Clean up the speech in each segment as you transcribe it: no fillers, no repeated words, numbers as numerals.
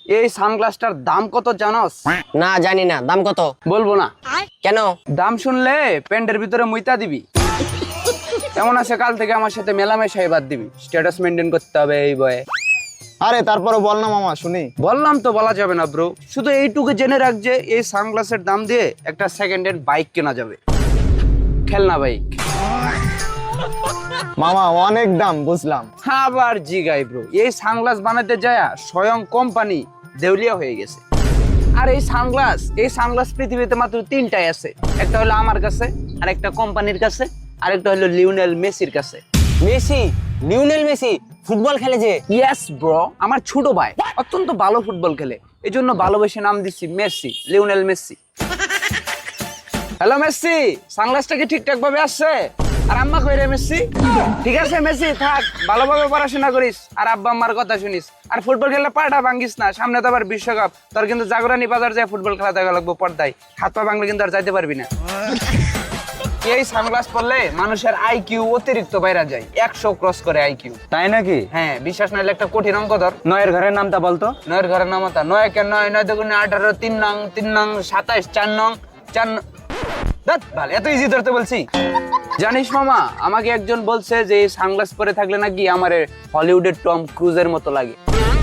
এই সানগ্লাসটার দাম কত জানোস? না জানি না, দাম কত? বলবো না। কেন? দাম শুনলে প্যান্টের ভিতরে মুইতা দিবি। এমন আছে কাল থেকে আমার সাথে মেলামেশাই বাদ দিবি, স্ট্যাটাস মেনটেন করতে হবে এই বয়ে। আরে তারপরে বল না মামা শুনি। বললাম তো বলা যাবে না ব্রো, শুধু এইটুকু জেনে রাখ যে এই সানগ্লাসের দাম দিয়ে একটা সেকেন্ড হ্যান্ড বাইক কেনা যাবে, খেলনা বাইক। মামা অনেক দাম বুঝলাম। আবার জিগাই ব্রো, এই সানগ্লাস বানাতে যায় স্বয়ং কোম্পানি দেউলিয়া হয়ে গেছে। আর এই সানগ্লাস পৃথিবীতে মাত্র তিনটাই আছে, একটা হলো আমার কাছে, আর একটা কোম্পানির কাছে, আর একটা হলো লিওনেল মেসির কাছে। মেসি? লিওনেল মেসি ফুটবল খেলে যে? ইয়েস ব্রো, আমার ছোট ভাই অত্যন্ত ভালো ফুটবল খেলে, এই জন্য ভালোবেসে নাম দিচ্ছি Messi, Lionel Messi. Hello Messi, সানগ্লাসটা কি ঠিকঠাক ভাবে আসছে? আর আম্মা কই রে মেসি? ঠিক আছে মেসি থাক, ভালোভাবে পড়াশোনা করিস আর আব্বা আম্মার কথা শুনিস, আর ফুটবল খেললে পাটা ভাঙ্গিস না, সামনে তো আবার বিশ্বকাপ, তোর কিন্তু জাগরণী বাজার যায় ফুটবল খেলা দেখা লাগবো পর্দায়, হাত পা ভাঙলে কিন্তু আর যাইতে পারবি না। এই সানগ্লাস পরলে মানুষের আইকিউ অতিরিক্ত বাইরে যায়, 100 ক্রস করে আইকিউ। তাই নাকি? হ্যাঁ, বিশ্বাস নাইলে একটা কঠিন অঙ্ক ধর। নয়ের ঘরের নামটা বলতো। নয়ের ঘরের নাম হতা 9 কে 9, 9 দুগুণে 18, 3 নং 3 নং 27, 4 নং 4। দাঁত ভালো, এত ইজি ধরতে বলছি। জানিস মামা, আমাকে একজন বলছে যে এই সানগ্লাস পরে থাকলে নাকি আমারে হলিউডের টম ক্রুজের মতো লাগে।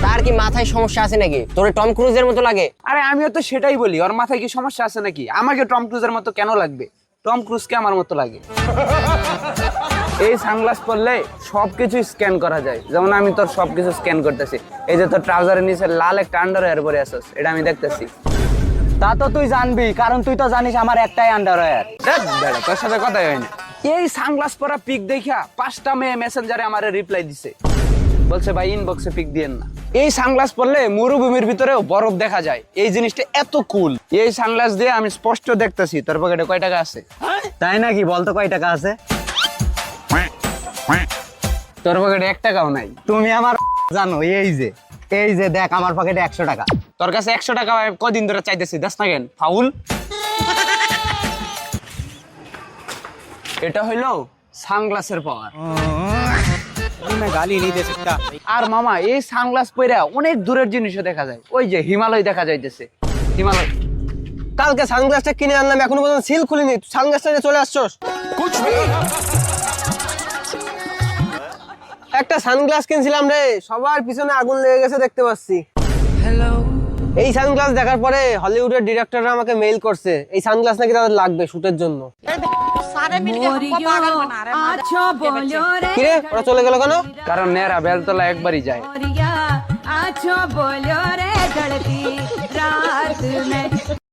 তার কি মাথায় সমস্যা আছে নাকি? তোর টম ক্রুজের মতো লাগে? আরে আমিও তো সেটাই বলি, ওর মাথায় কি সমস্যা আছে নাকি? আমাকে টম ক্রুজের মতো কেন লাগবে? টম ক্রুজকে আমার মতো লাগে। এই সানগ্লাস পরলে সবকিছু স্ক্যান করা যায়, যেমন আমি তোর সবকিছু স্ক্যান করতেছি। এই যে তোর ট্রাউজারের নিচে লাল একটা আন্ডারওয়্যার পরে আছিস, এটা আমি দেখতেছি। তা তো তুই জানবি, কারণ তুই তো জানিস আমার একটাই আন্ডারওয়্যার। বেড়া, তোর সাথে কথাই হয় না। এই সানগ্লাস পরা পিক দেখা 5টা মেয়ে মেসেঞ্জারে আমারে রিপ্লাই দিছে, বলছে ভাই ইনবক্সে পিক দিয়েন না। এই সানগ্লাস পরলে মরুভূমির ভিতরেও বরফ দেখা যায়, এই জিনিসটা এত কুল। এই সানগ্লাস দিয়ে আমি স্পষ্ট দেখতেছি তোর পকেটে কয় টাকা আছে। তাই নাকি? বলতো কয় টাকা আছে? তোর পকেটে 1 টাকাও নাই। তুমি আমার জানো, এই যে দেখ আমার পকেটে 100 টাকা। তোর কাছে 100 টাকা কদিন ধরে চাইতেছি, দাস না কেন ফাউল? এটা হইলো সানগ্লাসের পাওয়ার। আর মামা, এই সানগ্লাস পরে অনেক দূরের জিনিসও দেখা যায়, ওই যে হিমালয় দেখা যাইতেছে, হিমালয়। কালকে সানগ্লাসটা কিনে আনলাম, এখনো পর্যন্ত সিল খুলিনি, সানগ্লাসটা নিয়ে চলে আসছস। একটা সানগ্লাস কিনছিলাম রে, সবার পিছনে আগুন লেগে গেছে দেখতে পাচ্ছি। এই সানগ্লাস দেখার পরে হলিউডের ডিরেক্টররা আমাকে মেইল করছে, এই সানগ্লাস নাকি তাদের লাগবে শুটের জন্য। কিরে ওরা চলে গেল কেন? কারণ নেরা বেলতলা একবারই যায়।